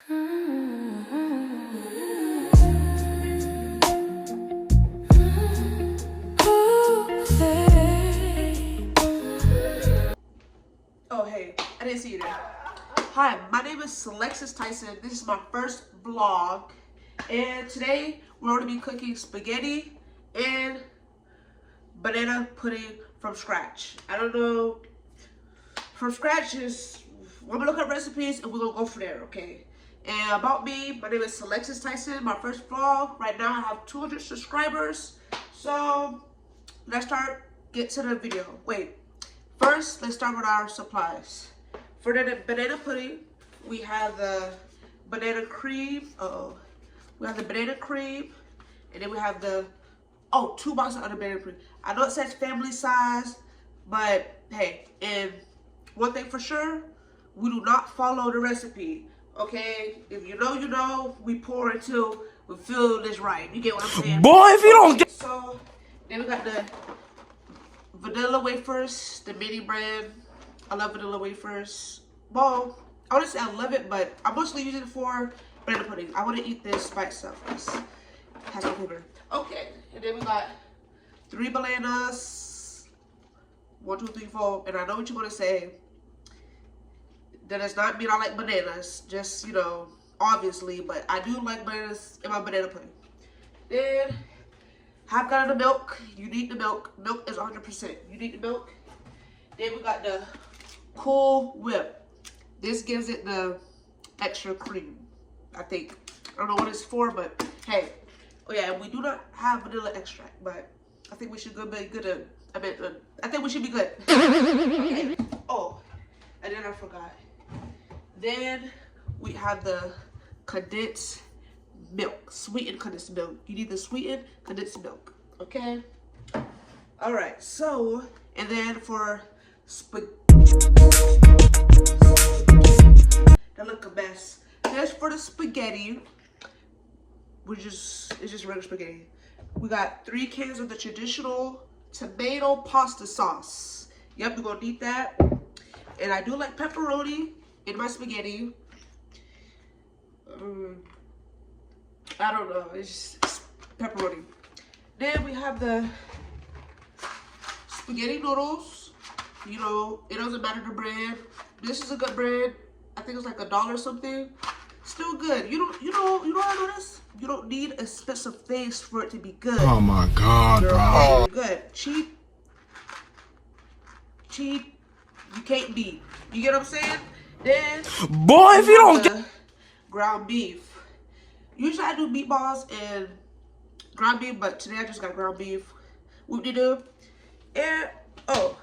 Oh, hey, I didn't see you there. Hi, my name is Selexus Tyson. This is my first vlog, and today we're going to be cooking spaghetti and banana pudding from scratch. I don't know, from scratch is, we're going to look up recipes and we're going to go from there, okay? And about me, my name is Selexus Tyson, my first vlog. Right now I have 200 subscribers, so let's get to the video. Wait. First, let's start with our supplies. For the banana pudding, we have the banana cream. We have the banana cream, and then we have the 2 boxes of the banana cream. I know it says family size, but hey, and one thing for sure, we do not follow the recipe. Okay, if you know, you know. We pour until we feel this right. You get what I'm saying? Boy, if you don't get. So then we got the vanilla wafers, the mini brand. I love vanilla wafers. Well, honestly, I love it, but I mostly use it for banana pudding. I want to eat this by itself. This has no flavor. Okay, and then we got 3 bananas. 1, 2, 3, 4. And I know what you're gonna say. That does not mean I like bananas. Just, you know, obviously, but I do like bananas in my banana pudding. Then half gallon of milk. You need the milk. Milk is 100%. You need the milk. Then we got the Cool Whip. This gives it the extra cream, I think. I don't know what it's for, but hey. Oh yeah, we do not have vanilla extract, but I think we should be good. I think we should be good. Okay. Oh, and then I forgot. Then we have the condensed milk, sweetened condensed milk. You need the sweetened condensed milk, okay? All right, so, and then for spaghetti, that look a mess. As for the spaghetti, it's just regular spaghetti. We got 3 cans of the traditional tomato pasta sauce. Yep, we're gonna need that. And I do like pepperoni in my spaghetti. I don't know, it's pepperoni. Then we have the spaghetti noodles. You know, it doesn't matter the brand. This is a good brand. I think it's like $1 or something. Still good. You know how I know this? You don't need expensive things for it to be good. Oh my God, bro. Good. Cheap. You can't beat. You get what I'm saying? Then boy, if you don't get ground beef. Usually I do meatballs and ground beef, but today I just got ground beef. Whoop-de-doo. And, I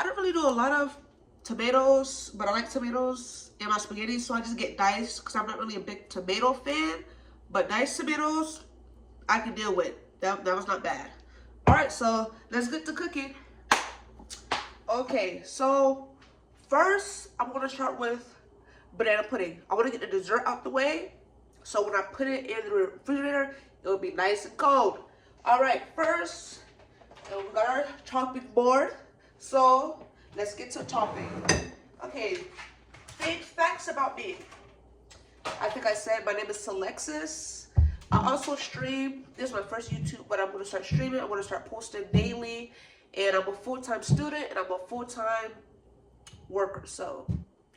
don't really do a lot of tomatoes, but I like tomatoes in my spaghetti, so I just get diced because I'm not really a big tomato fan. But diced tomatoes, I can deal with. That was not bad. All right, so let's get to cooking. Okay, so first I'm going to start with banana pudding. I want to get the dessert out the way, so when I put it in the refrigerator, it'll be nice and cold. All right, first, we got our chopping board. So let's get to topping. Okay, facts about me. I think I said my name is Selexus. I also stream. This is my first YouTube, but I'm going to start streaming. I'm going to start posting daily. And I'm a full-time student, and I'm a full-time worker. So,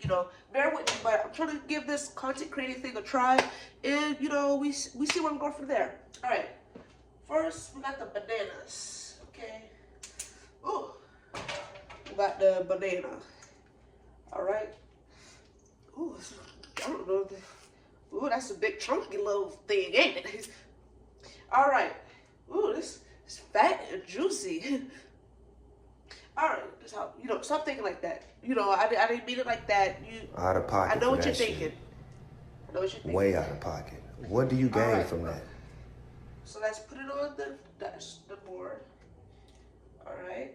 you know, bear with me, but I'm trying to give this content creating thing a try. And, you know, we see where I'm going from there. All right. First, we got the bananas. Okay. Ooh. We got the banana. All right. Ooh, I don't know. Ooh, that's a big chunky little thing, ain't it? All right. Ooh, this is fat and juicy. All right, that's how, you know, stop thinking like that. You know, I didn't mean it like that. Out of pocket. I know what you're shit. thinking. I know what you're thinking. Way out of pocket. What do you gain from that? So let's put it on the board. All right.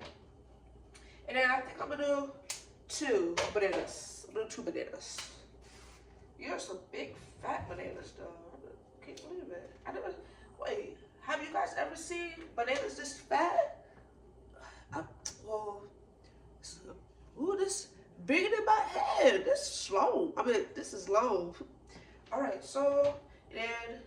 And then I think I'm gonna do 2 bananas. I'm gonna do 2 bananas. You have some big fat bananas though. I can't believe it. Wait, have you guys ever seen bananas this fat? Well, ooh, this bigger than my ahead. This is slow. I mean, this is long. All right, so then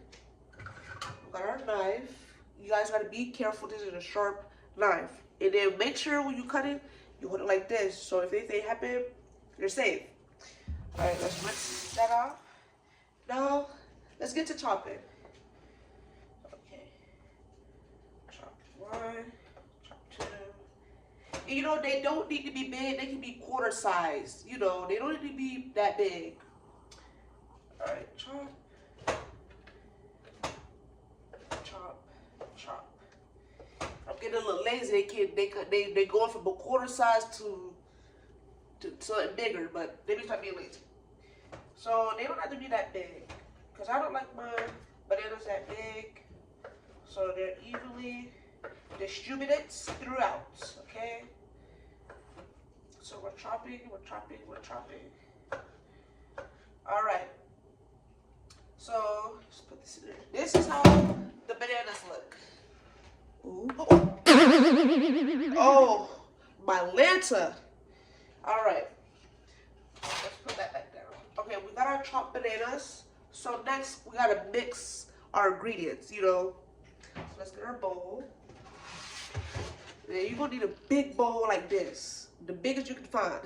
we got our knife. You guys gotta be careful. This is a sharp knife. And then make sure when you cut it, you hold it like this. So if anything happens, you're safe. All right, let's rinse that off. Now, let's get to chopping. Okay. Chop 1, chop 2. And you know, they don't need to be big. They can be quarter size. You know, they don't need to be that big. All right, chop. Chop, chop. I'm getting a little lazy. They going from a quarter size to something bigger, but they be trying to be lazy. So they don't have to be that big, cause I don't like my bananas that big. So they're evenly distributed throughout. Okay. So we're chopping, we're chopping, we're chopping. All right. So let's put this in there. This is how the bananas look. Ooh. Oh, my Lanta. All right. Let's put that back down. Okay, we got our chopped bananas. So next, we gotta mix our ingredients, you know. So let's get our bowl. Then you're gonna need a big bowl like this. The biggest you can find.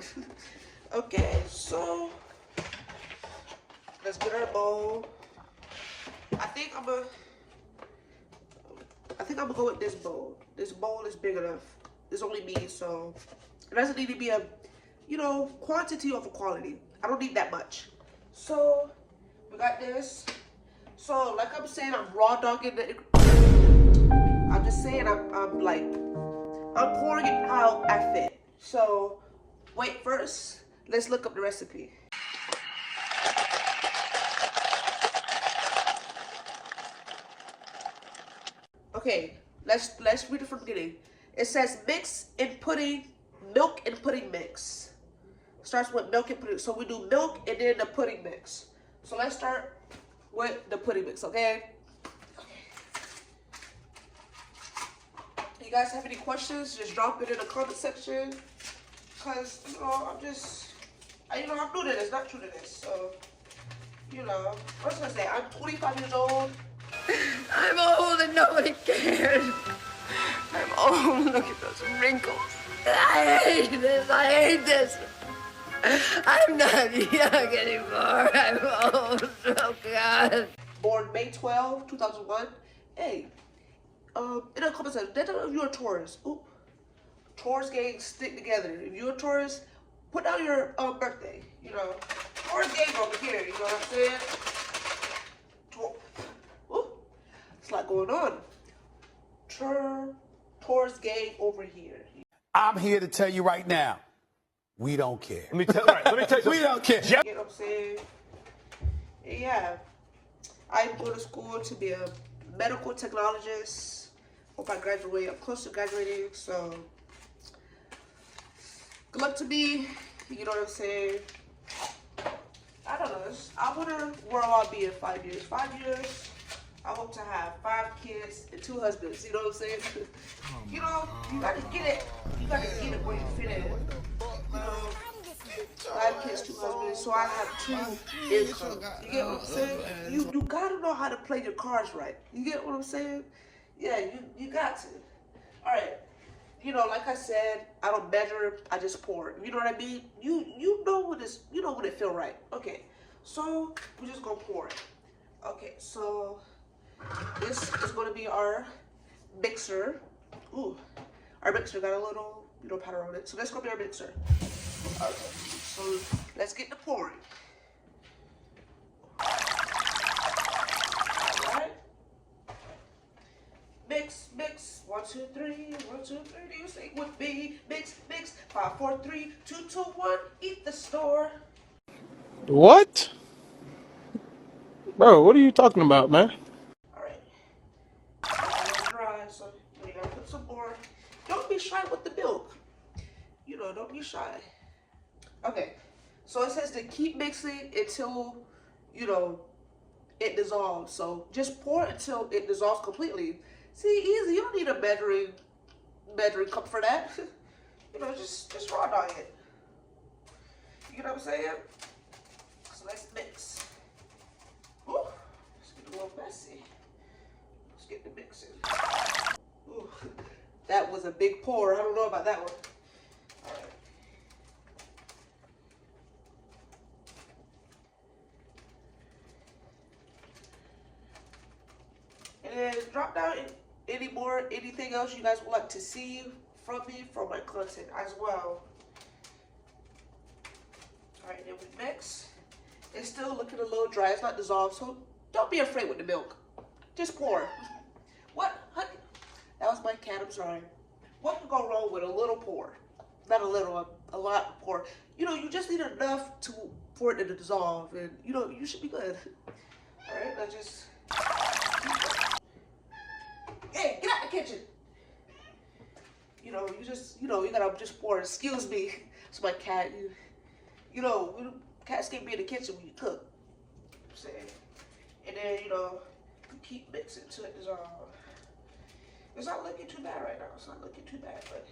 Okay, so let's get our bowl. I think I'm gonna go with this bowl. This bowl is big enough. It's only me, so it doesn't need to be a, you know, quantity over quality. I don't need that much. So we got this. So like I'm saying, I'm raw dogging the. I'm just saying I'm pouring it how I fit. So wait, first let's look up the recipe. Okay, let's read it from the beginning. It says mix and pudding, milk and pudding mix. Starts with milk and pudding. So we do milk and then the pudding mix. So let's start with the pudding mix, okay? You guys have any questions? Just drop it in the comment section. Cause you know, I'm new to this, not true to this. So, you know, what was I gonna say? I'm 25 years old. I'm old and nobody cares. I'm old. Look at those wrinkles. I hate this. I hate this. I'm not young anymore. I'm old. Oh, God. Born May 12, 2001. Hey, in the comment section, let us know if you're a Taurus. Ooh, Taurus gang stick together. If you're a Taurus, put down your birthday. You know, Taurus gang over here. You know what I'm saying? It's a lot going on. Taurus gang over here. I'm here to tell you right now, we don't care. Let me tell you. We don't care. You know what I'm saying? Yeah. I'm going to school to be a medical technologist. Hope I graduate. I'm close to graduating, so good luck to me. You know what I'm saying? I don't know. I wonder where I'll be in 5 years. 5 years, I hope to have 5 kids and 2 husbands. You know what I'm saying? You know, you gotta get it. You gotta get it where you fit in. You know, 5 kids, 2 husbands, so I have 2 income. You get what I'm saying? You gotta know how to play your cards right. You get what I'm saying? Yeah, you got to. All right. You know, like I said, I don't measure. I just pour. You know what I mean? You know what is. You know when it feel right. Okay. So we're just gonna pour it. Okay. So this is gonna be our mixer. Ooh, our mixer got a little, powder on it. So that's gonna be our mixer. Okay. So let's get to pouring. Mix, mix, 1, 2, 3, 1, 2, 3, do you sing with me? Mix, mix, 5, 4, 3, 2, 2, 1, eat the store. What? Bro, what are you talking about, man? Alright. Dry, so we gotta put some more. Don't be shy with the milk. You know, don't be shy. Okay, so it says to keep mixing until, it dissolves. So just pour until it dissolves completely. See, easy. You don't need a measuring cup for that. Just raw dog it. You You know what I'm saying? So let's mix. Ooh, let's get a little messy. Let's get the mixing. Ooh, that was a big pour. I don't know about that one. All right. And then drop down anything else you guys would like to see from me, from my content as well. Alright, then we mix. It's still looking a little dry. It's not dissolved, so don't be afraid with the milk. Just pour. What? Honey? That was my cat, I'm sorry. What could go wrong with a little pour? Not a little, a lot pour. You know, you just need enough for it to dissolve, and you know, you should be good. Alright, let's just... Hey, get out the kitchen. You know, you gotta just pour. Excuse me. It's my cat. You know, cats can't be in the kitchen when you cook. I'm saying. And then, you know, you keep mixing till it dissolves. It's not looking too bad right now. It's not looking too bad, but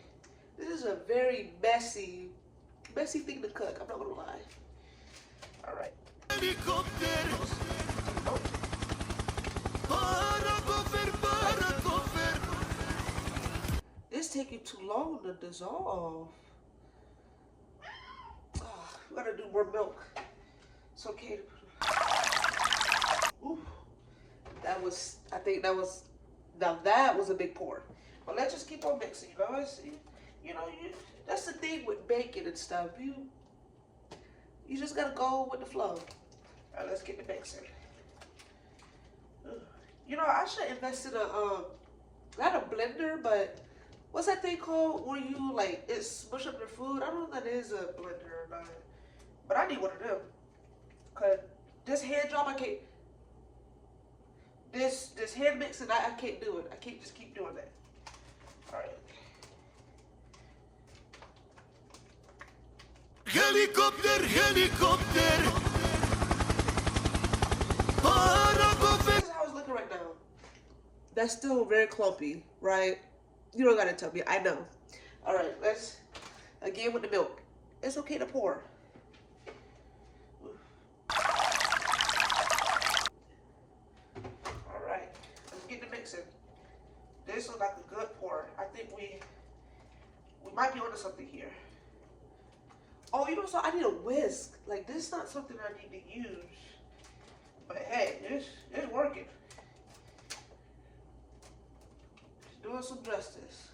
this is a very messy thing to cook. I'm not gonna lie. All right. It's taking too long to dissolve. Oh, we gotta do more milk. It's okay. Ooh, that was a big pour. But let's just keep on mixing. You know, that's the thing with baking and stuff. You just gotta go with the flow. All right, let's get the mixing. You know, I should invest in not a blender, but what's that thing called where you like it smush up your food? I don't know if that is a blender or not, but I need one of them. Cause this hand job I can't. This hand mixing I can't do it. I can't just keep doing that. All right. Helicopter. This is how it's looking right now. That's still very clumpy, right? You don't gotta tell me. I know. All right, let's again with the milk. It's okay to pour. All right, let's get the mixing. This looks like a good pour. I think we might be onto something here. Oh, you know, so I need a whisk. Like, this is not something I need to use. But hey, it's working. It's doing some justice.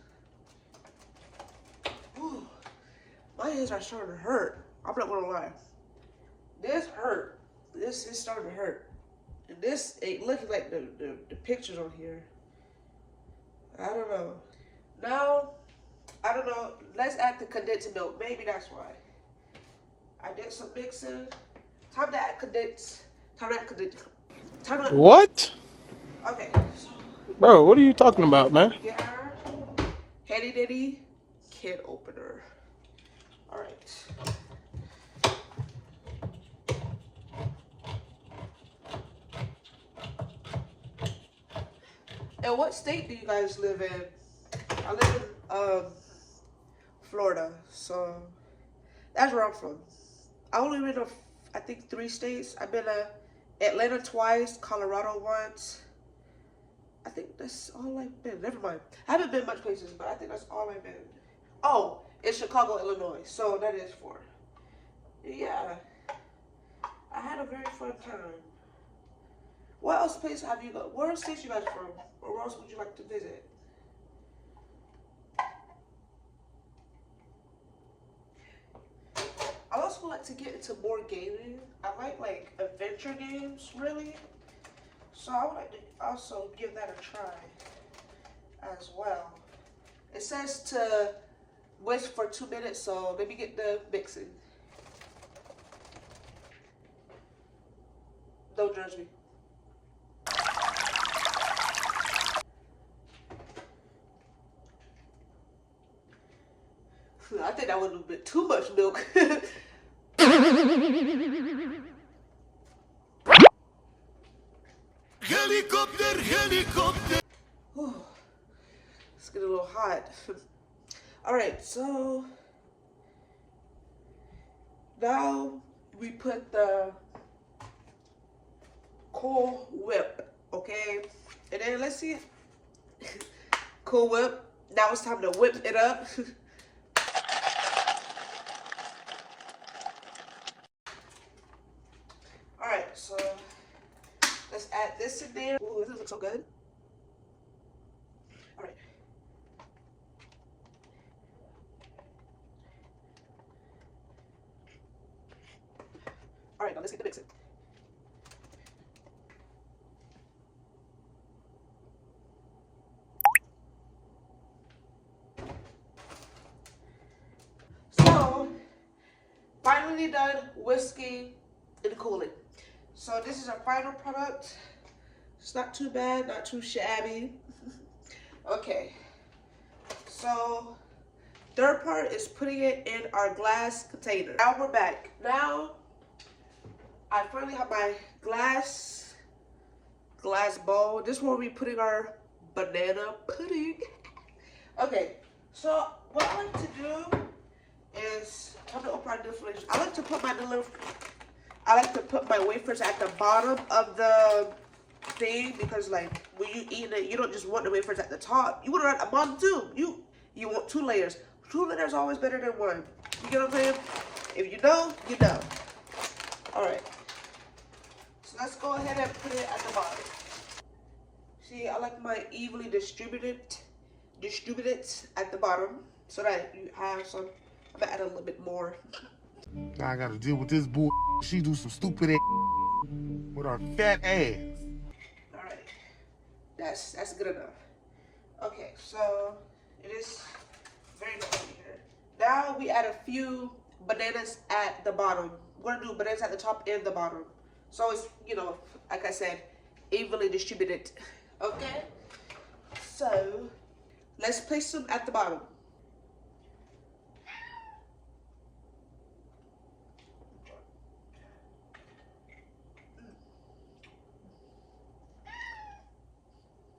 Ooh, my hands are starting to hurt. I'm not gonna lie. This hurt. This is starting to hurt. And this ain't looking like the pictures on here. I don't know. Now, I don't know. Let's add the condensed milk. Maybe that's why. I did some mixing. Time to add condensed. What? Okay. So, Bro, what are you talking about, man? get our handy dandy can opener. All right. And what state do you guys live in? I live in Florida, so that's where I'm from. I only been to, I think, 3 states. I've been to Atlanta twice, Colorado once. I think that's all I've been. Never mind. I haven't been much places, but I think that's all I've been. Oh, it's Chicago, Illinois. So that is 4. Yeah. I had a very fun time. What else place have you got? Where else states you guys from? Or where else would you like to visit? I also like to get into more gaming. I like adventure games, really. So I would like to also give that a try as well. It says to whisk for 2 minutes, so let me get the mixing. Don't judge me. I think that was a little bit too much milk. Helicopter. Whew. It's getting a little hot. All right, so now we put the Cool Whip, okay? And then let's see. Cool Whip. Now it's time to whip it up. Alright, so let's add this in there. Ooh, this looks so good. Alright. Alright, now let's get the mixing. So, finally done whisking and cooling. So this is our final product. It's not too bad, not too shabby. Okay, so third part is putting it in our glass container. Now we're back. Now I finally have my glass bowl. This is where we're putting our banana pudding. Okay, so what I like to do is I'm gonna open our deflation. I like to put my wafers at the bottom of the thing because, like, when you eat it, you don't just want the wafers at the top. You want it at the bottom too. You want 2 layers. 2 layers is always better than 1. You get what I'm saying? If you know, you know. All right. So let's go ahead and put it at the bottom. See, I like my evenly distributed at the bottom so that you have some. I'm gonna add a little bit more. Now I gotta deal with this bull. She do some stupid ass with her fat ass. All right, that's good enough. Okay, so it is very good here. Now we add a few bananas at the bottom. We're gonna do bananas at the top and the bottom, so it's, you know, like I said, evenly distributed. Okay, so let's place them at the bottom.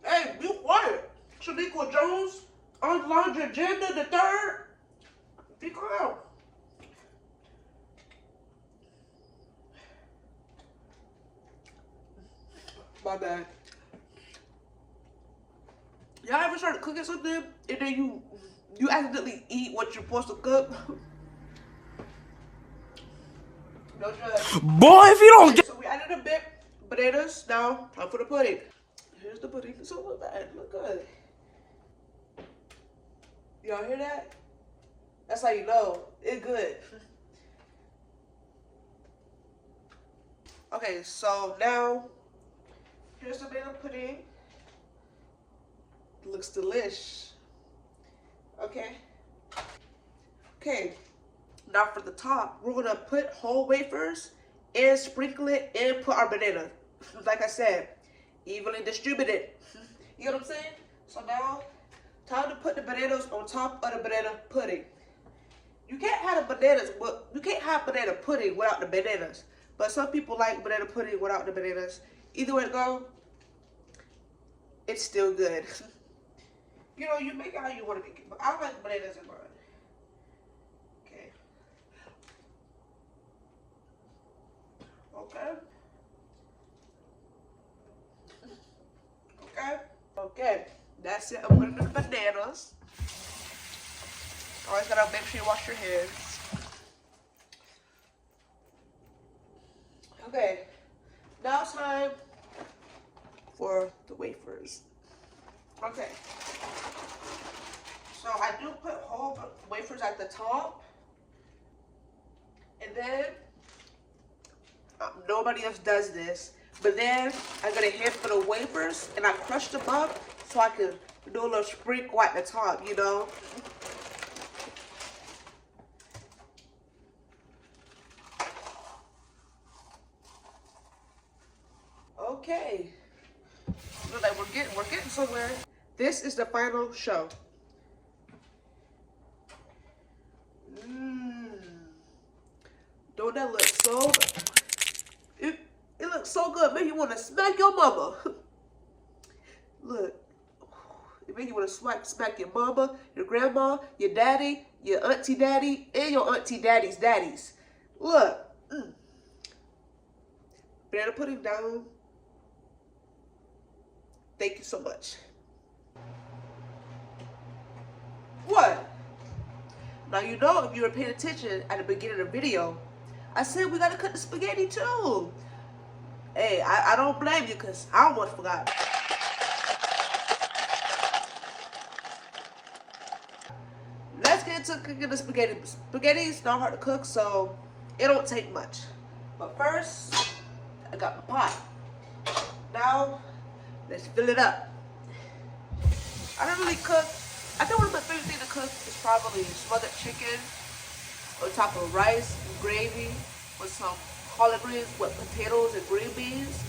Hey, be quiet. Shaniqua Jones, Alondra Agenda the third. Be quiet. My bad. Y'all ever started cooking something and then you accidentally eat what you're supposed to cook? No judge. Boy, if you don't get... So we added a bit bananas. Now time for the pudding. Here's the pudding. It's so bad. Look good. Y'all hear that? That's how you know it's good. Okay, so now here's the banana pudding. It looks delish. Okay. Okay. Now for the top, we're gonna put whole wafers and sprinkle it and put our banana. Like I said, evenly distributed. You know what I'm saying? So now, time to put the bananas on top of the banana pudding. You can't have the bananas, but you can't have banana pudding without the bananas. But some people like banana pudding without the bananas. Either way it go, it's still good. You know, you make it how you want to make it. But I like bananas in mine. Okay. Okay. Okay. Okay. That's it. I'm putting the bananas. Always gotta make sure you wash your hands. Okay. Now it's time for the wafers. Okay. So I do put whole wafers at the top. And then, nobody else does this. But then I got a handful of wafers and I crushed them up so I could do a little sprinkle at the top, you know. Okay. Look like we're getting somewhere. This is the final show. Don't that look so good? It looks so good. Make you want to smack your mama. Look. It make you want to smack your mama, your grandma, your daddy, your auntie daddy, and your auntie daddy's daddies. Look. Banana pudding down. Thank you so much. What? Now you know if you were paying attention at the beginning of the video, I said we gotta cut the spaghetti too. Hey, I don't blame you because I almost forgot. Let's get into cooking the spaghetti. Spaghetti is not hard to cook, so it don't take much. But first, I got my pot. Now, let's fill it up. I don't really cook. I think one of my favorite things to cook is probably smothered chicken on top of rice and gravy with some collard greens with potatoes and green beans.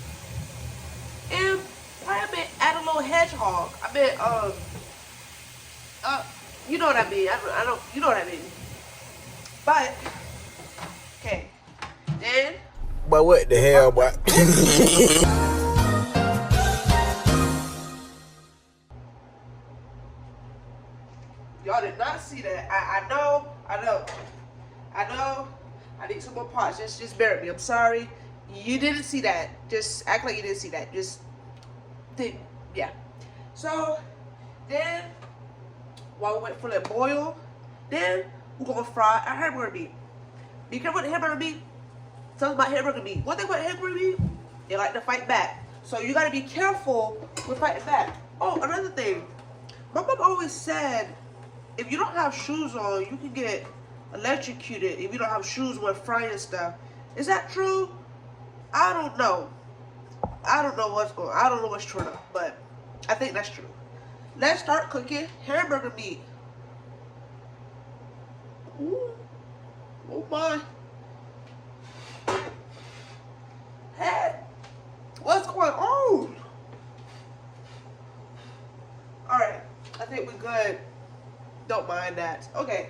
And I may add a little hedgehog. I mean, you know what I mean. I don't, you know what I mean. But, okay. Then. But what the hell, boy? Y'all did not see that. I know. I need some more pots. Just bear with me. I'm sorry. You didn't see that. Just act like you didn't see that. Just think, yeah. So then, while we wait for that boil, then we're gonna fry our hamburger meat. Be careful with the hamburger meat. Something about hamburger meat. One thing about hamburger meat, they like to fight back. So you gotta be careful with fighting back. Oh, another thing. My mom always said, if you don't have shoes on, you can get electrocuted if you don't have shoes when frying stuff. Is that true? I don't know. I don't know what's true enough, but I think that's true. Let's start cooking hamburger meat. Ooh. Oh my. Hey, what's going on? Alright, I think we're good. Don't mind that. Okay,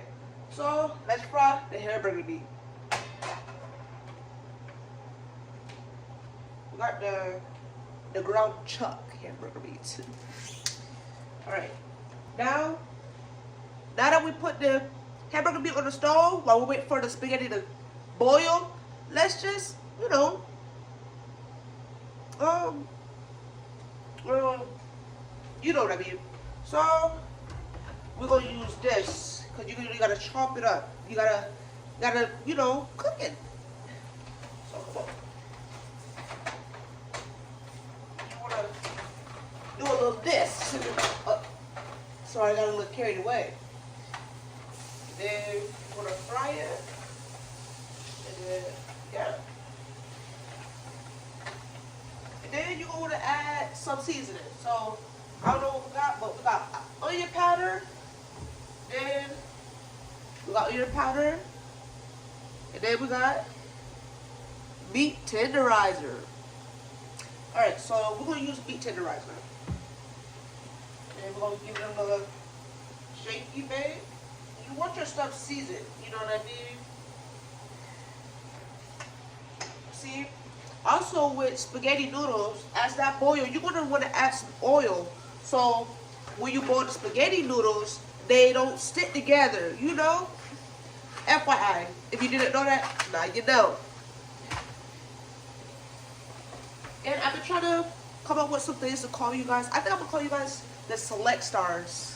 so let's fry the hamburger meat. We got the ground chuck hamburger meat. Alright, now that we put the hamburger meat on the stove while we wait for the spaghetti to boil, let's just, you know, you know what I mean. So we're gonna use this because you gotta chop it up. You gotta, you know, cook it. So come on. You wanna do a little this. Sorry, I got a little carried away. Then we're gonna fry it. And then, yeah. And then you're going to add some seasoning. So, I don't know what we got, but we got onion powder. Then, we got onion powder. And then we got meat tenderizer. Alright, so we're going to use meat tenderizer. And we're going to give it a little shaky bake. You want your stuff seasoned, you know what I mean? See? Also with spaghetti noodles, as that boil, you're going to want to add some oil. So when you boil the spaghetti noodles, they don't stick together, you know? FYI, if you didn't know that, now you know. And I've been trying to come up with some things to call you guys. I think I'm going to call you guys the Select Stars.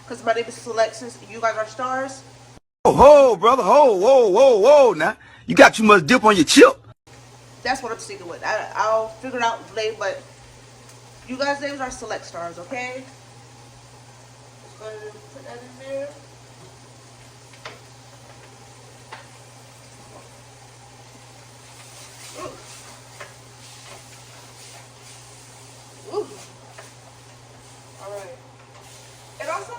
Because my name is Selexus and you guys are stars. Ho, brother, whoa, now. You got too much dip on your chip. That's what I'm sticking with. I'll figure it out later, but you guys' names are Select Stars, okay? Just go ahead and put that in there. Ooh. Ooh. Alright. And also,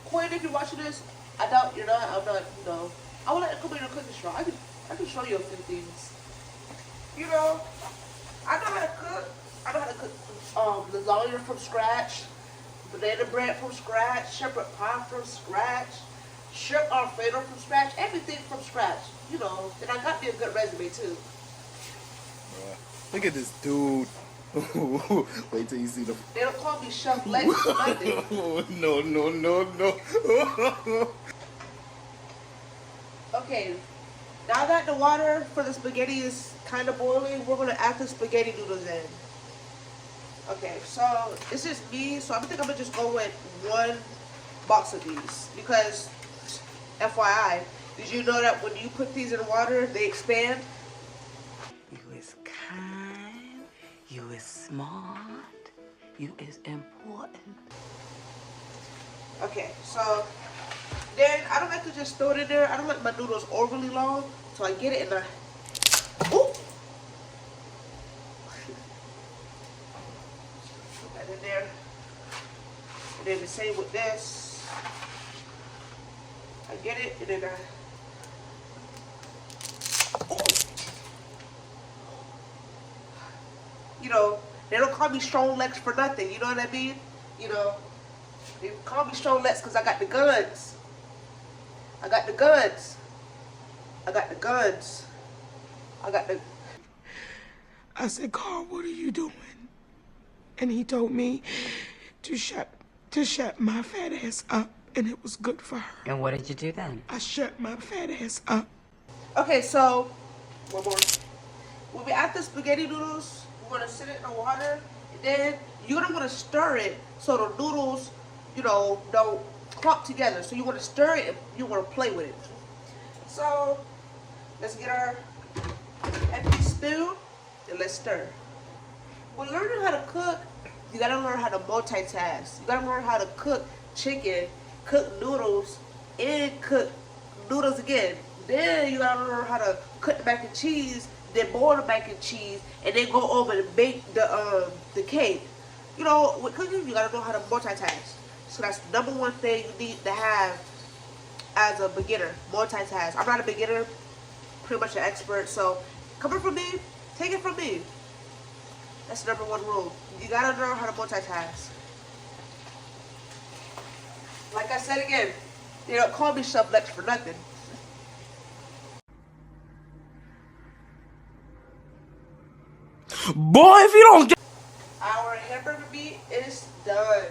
Quinn, if you're watching this, I doubt you're not, I'm not, you know. I would like to come in your cooking show. I can show you a few things. You know, I know how to cook. I know how to cook lasagna from scratch, banana bread from scratch, shepherd pie from scratch, shrimp alfredo from scratch, everything from scratch. You know, and I got me a good resume too. Look at this dude. Wait till you see the. They don't call me Chef Lex or nothing. No. Okay, Now that the water for the spaghetti is kind of boiling, we're gonna add the spaghetti noodles in. Okay, so this is me, so I think I'm gonna just go with 1 box of these because, FYI, did you know that when you put these in water, they expand? You is kind, you is smart, you is important. Okay, so then I don't like to just throw it in there. I don't like my noodles overly long, so I get it and ooh! Put that in there. And then the same with this. I get it and then ooh! You know, they don't call me strong legs for nothing, you know what I mean? You know, they call me strong legs because I got the guns. I got the guns. I got the guns. I got the... I said, Carl, what are you doing? And he told me to shut my fat ass up, and it was good for her. And what did you do then? I shut my fat ass up. Okay, so, one more. When we add the spaghetti noodles, we're gonna sit it in the water, and then you're gonna want to stir it so the noodles, you know, don't clump together. So you want to stir it and you want to play with it. So let's get our empty spoon and let's stir. When learning how to cook, you gotta learn how to multitask. You gotta learn how to cook chicken, cook noodles, and cook noodles again. Then you gotta learn how to cook the mac and cheese, then boil the mac and cheese, and then go over and bake the cake. You know, with cooking, you gotta know how to multitask. So that's the #1 thing you need to have as a beginner. Multitask. I'm not a beginner, pretty much an expert. So coming from me, take it from me. That's the #1 rule. You gotta learn how to multitask. Like I said again, they don't call me Selexus for nothing. Boy, if you don't get... Our hamburger meat is done.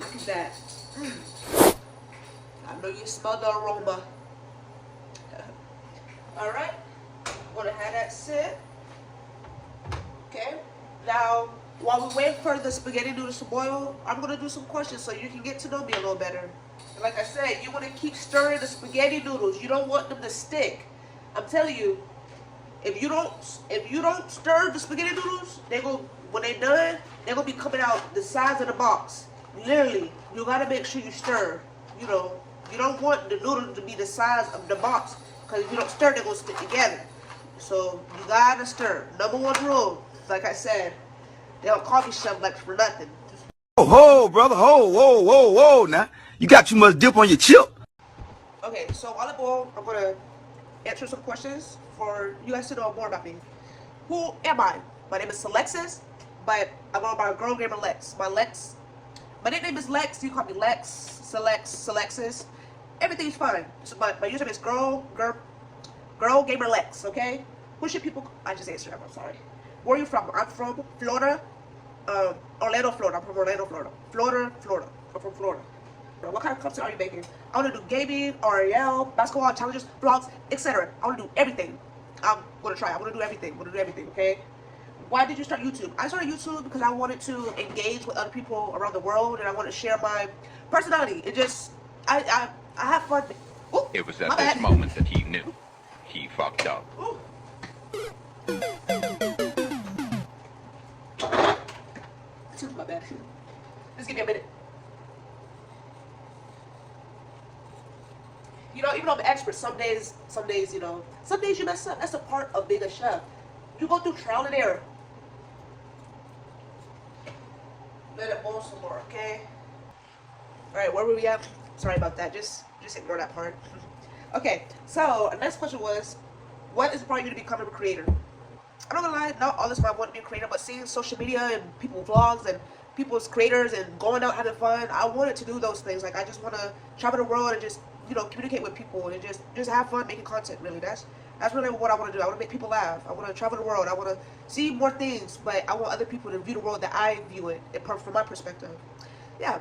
Look at that. I know you smell the aroma. Alright. I'm gonna have that sit. Okay. Now, while we wait for the spaghetti noodles to boil, I'm gonna do some questions so you can get to know me a little better. And like I said, you wanna keep stirring the spaghetti noodles. You don't want them to stick. I'm telling you, if you don't stir the spaghetti noodles, when they're done, they're gonna be coming out the size of the box. Literally, you gotta make sure you stir. You know, you don't want the noodles to be the size of the box, because if you don't stir, they're gonna stick together. So you gotta stir. #1 rule, like I said, they don't call me Selexus for nothing. Oh, ho, brother, ho, whoa, whoa, whoa, now. You got too much dip on your chip. Okay, so while it boils, I'm gonna answer some questions for you guys to know more about me. Who am I? My name is Selexus, but I'm going by Girl Gamer Lex. My nickname is Lex. You call me Lex, Selexus. Everything's fine. So my username is Girl Gamer Lex. Okay. Who should people? I just answered. I'm sorry. Where are you from? I'm from Florida, Orlando, Florida. I'm from Orlando, Florida. Florida. I'm from Florida. What kind of content are you making? I want to do gaming, REL, basketball, challenges, vlogs, etc. I want to do everything. I'm going to try. I want to do everything. Okay? Why did you start YouTube? I started YouTube because I wanted to engage with other people around the world, and I wanted to share my personality. It just, I have fun. Ooh, it was at this moment that he knew. He fucked up. Ooh. My bad. Just give me a minute. You know, even though I'm an expert, some days, you know, some days you mess up. That's a part of being a chef. You go through trial and error. Let it boil some more, okay? Alright, where were we at? Sorry about that. Just ignore that part. Okay, so the next question was, what inspired you to become a creator? I'm not gonna lie, not all this time I want to be a creator, but seeing social media and people's vlogs and people's creators and going out having fun, I wanted to do those things. Like, I just want to travel the world and just, you know, communicate with people and just have fun making content. Really, that's really what I want to do. I want to make people laugh. I want to travel the world. I want to see more things, but I want other people to view the world that I view it from my perspective. Yeah.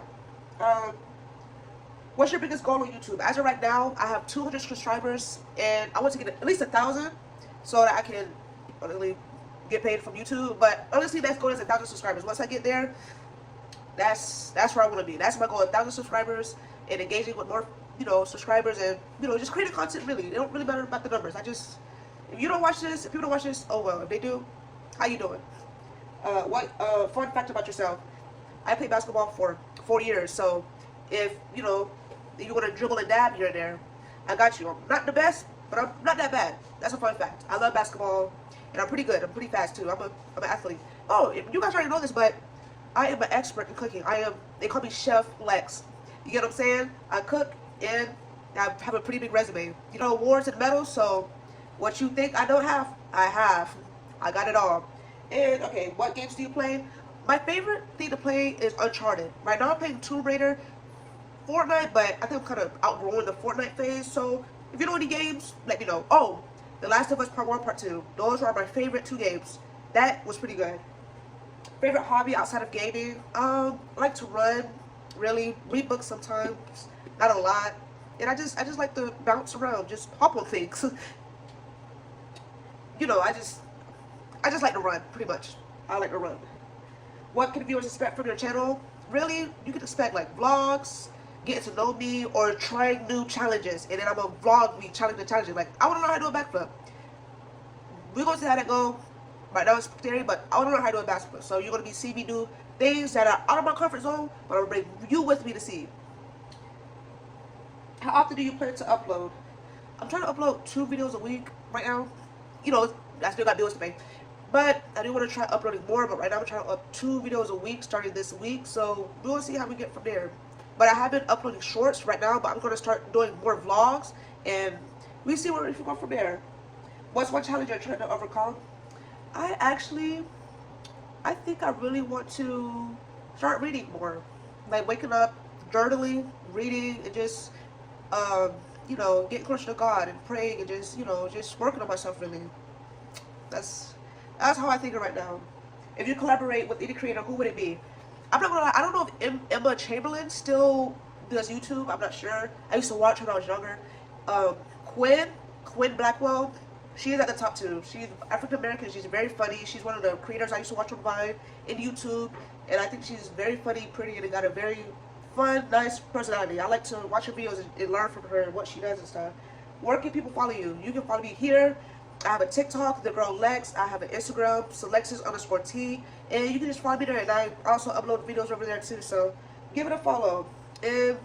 What's your biggest goal on YouTube? As of right now, I have 200 subscribers, and I want to get at least 1,000 so that I can really get paid from YouTube. But honestly, that's goal is 1,000 subscribers. Once I get there, that's where I want to be. That's my goal: 1,000 subscribers and engaging with more, subscribers, and just creating content. Really, it don't really matter about the numbers. If you don't watch this, if people don't watch this, oh well. If they do, how you doing? What fun fact about yourself? I played basketball for 4 years, so if you want to dribble and dab here and there, I got you. I'm not the best, but I'm not that bad. That's a fun fact. I love basketball, and I'm pretty good. I'm pretty fast too. I'm an athlete. Oh, you guys already know this, but I am an expert in cooking. They call me Chef Lex. You get what I'm saying? I cook, and I have a pretty big resume. Awards and medals, so what you think I don't have, I have. I got it all. And, okay, what games do you play? My favorite thing to play is Uncharted. Right now I'm playing Tomb Raider, Fortnite, but I think I'm kind of outgrowing the Fortnite phase. So if you know any games, let me know. Oh, The Last of Us Part 1, Part 2. Those are my favorite 2 games. That was pretty good. Favorite hobby outside of gaming? I like to run, really. Read books sometimes, not a lot. And I just like to bounce around, just hop on things. I just like to run, pretty much. I like to run. What can viewers expect from your channel? Really, you can expect like vlogs, getting to know me, or trying new challenges. And then I'm gonna vlog me challenging. Like, I wanna know how to do a backflip. We're gonna see how that go. Right now it's scary, but I wanna know how to do a backflip. So you're gonna be seeing me do things that are out of my comfort zone, but I'm gonna bring you with me to see. How often do you plan to upload? I'm trying to upload 2 videos a week right now. I still got bills to pay. But I do want to try uploading more, but right now I'm trying to upload 2 videos a week starting this week. So we'll see how we get from there. But I have been uploading shorts right now, but I'm going to start doing more vlogs, and we see where we can go from there. What's one challenge you're trying to overcome? I think I really want to start reading more. Like waking up, journaling, reading, and just, getting closer to God and praying and just working on myself really. That's how I think of it right now. If you collaborate with any creator, who would it be? I'm not gonna lie, I don't know if Emma Chamberlain still does YouTube. I'm not sure. I used to watch her when I was younger. Quinn Blackwell, she is at the top too. She's African American. She's very funny. She's one of the creators I used to watch on Vine and YouTube, and I think she's very funny, pretty, and got a very fun, nice personality. I like to watch her videos and learn from her and what she does and stuff. Where can people follow you? You can follow me here. I have a TikTok, The Girl Lex. I have an Instagram, Selexus_T. And you can just follow me there. And I also upload videos over there too. So give it a follow. And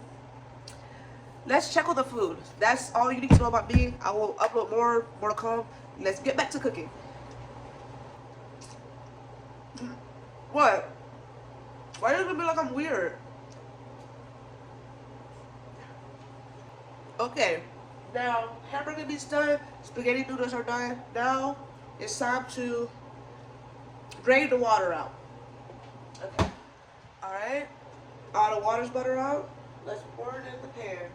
let's check on the food. That's all you need to know about me. I will upload more to come. Let's get back to cooking. What? Why does it look like I'm weird? Okay. Now, hamburger meat's done, spaghetti noodles are done. Now, it's time to drain the water out. Okay. Alright. All the water's butter out. Let's pour it in the pan.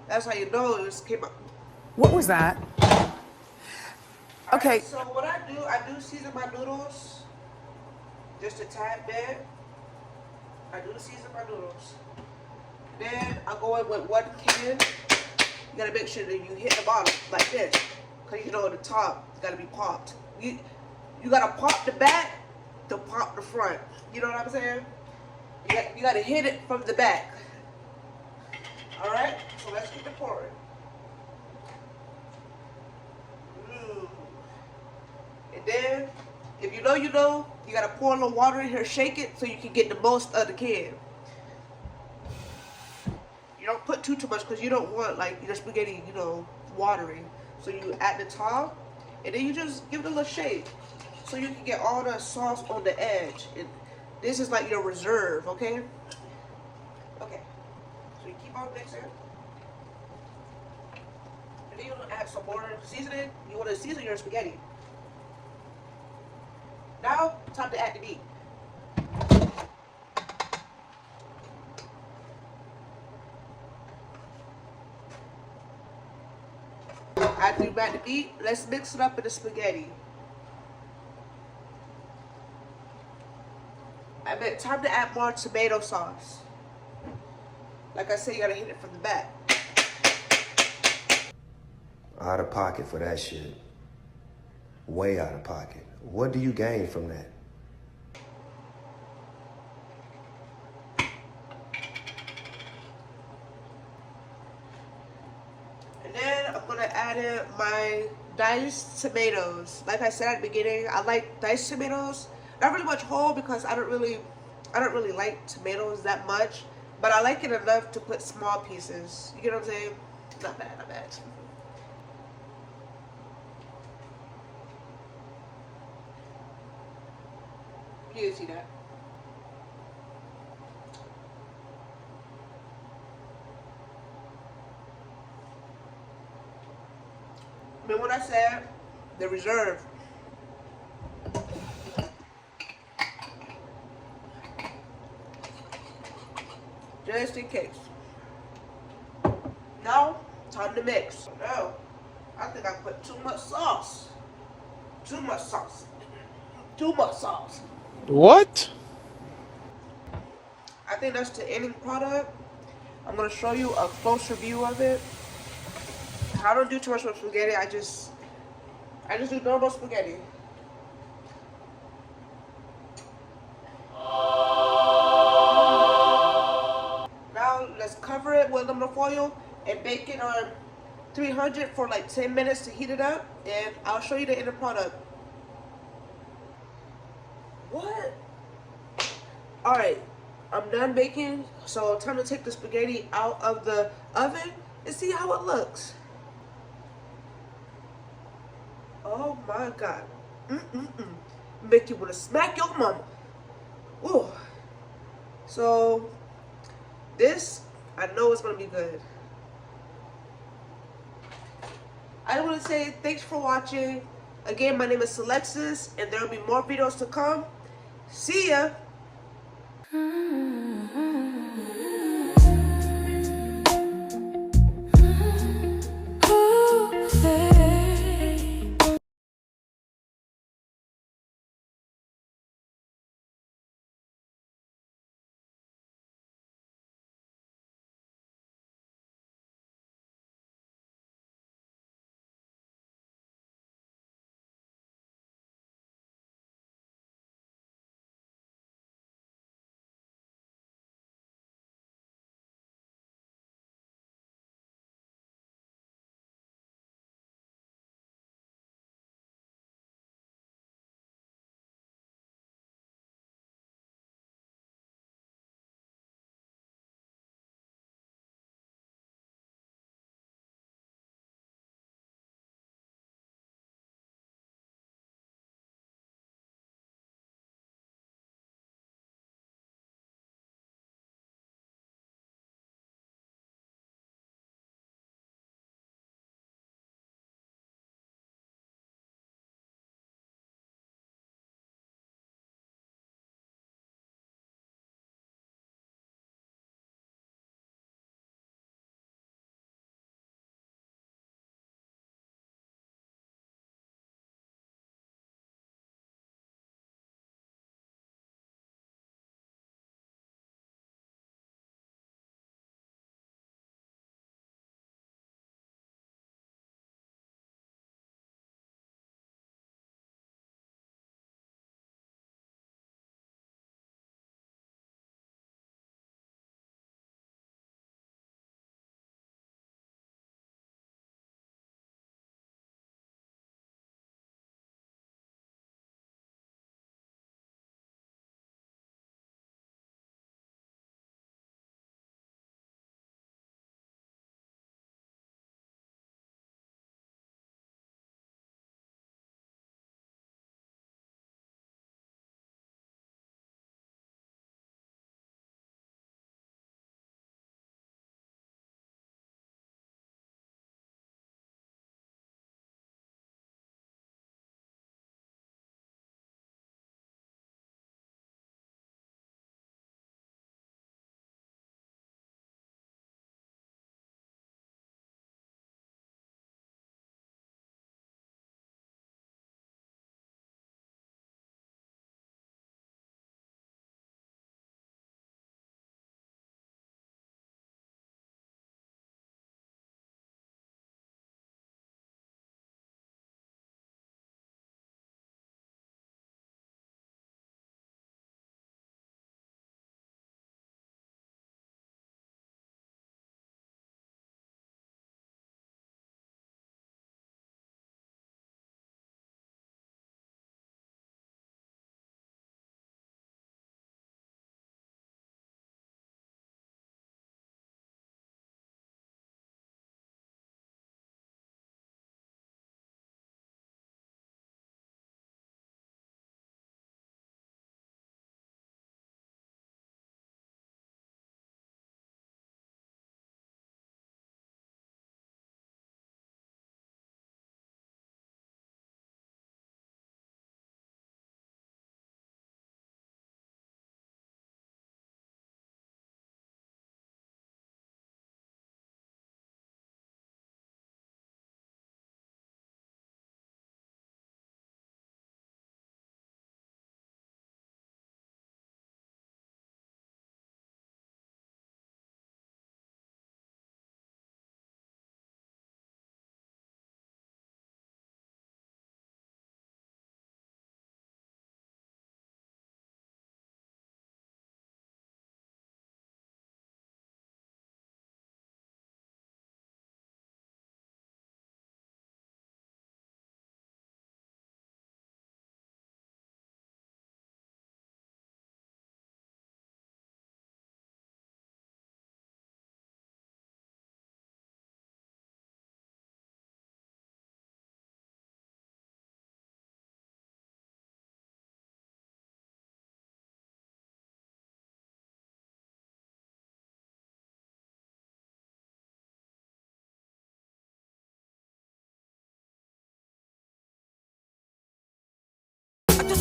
That's how you know it just came out. What was that? Okay. Right, so what I do season my noodles just a tad bit. I do season my noodles. Then I go in with 1 can. You gotta make sure that you hit the bottom like this. Cause the top gotta be popped. You gotta pop the back to pop the front. You know what I'm saying? You gotta hit it from the back. Alright? So let's keep it pouring. And then, if you know, you gotta pour a little water in here, shake it so you can get the most of the can. You don't put too much because you don't want like your spaghetti, watery. So you add the top, and then you just give it a little shake, so you can get all the sauce on the edge. And this is like your reserve, okay? Okay. So you keep on mixing, and then you want to add some more seasoning. You want to season your spaghetti. Now, time to add the meat. After you add the meat, let's mix it up in the spaghetti. I meant time to add more tomato sauce. Like I said, you gotta hit it from the back. Out of pocket for that shit. Way out of pocket. What do you gain from that? And then I'm gonna add in my diced tomatoes. Like I said at the beginning, I like diced tomatoes. Not really much whole because I don't really like tomatoes that much. But I like it enough to put small pieces. You get what I'm saying? Not bad, not bad. You can see that. Remember what I said? The reserve. Just in case. Now, time to mix. No, I think I put too much sauce. Too much sauce. Too much sauce. What? I think that's the ending product. I'm gonna show you a closer view of it. I don't do too much with spaghetti. I just do normal spaghetti. Now let's cover it with aluminum foil and bake it on 300 for like 10 minutes to heat it up, and I'll show you the end product. What? Alright, I'm done baking, so time to take the spaghetti out of the oven and see how it looks. Oh my god. Make you wanna smack your mama. Ooh. So, this, I know it's gonna be good. I want to say thanks for watching. Again, my name is Selexus, and there will be more videos to come. See ya!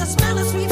smell of sweet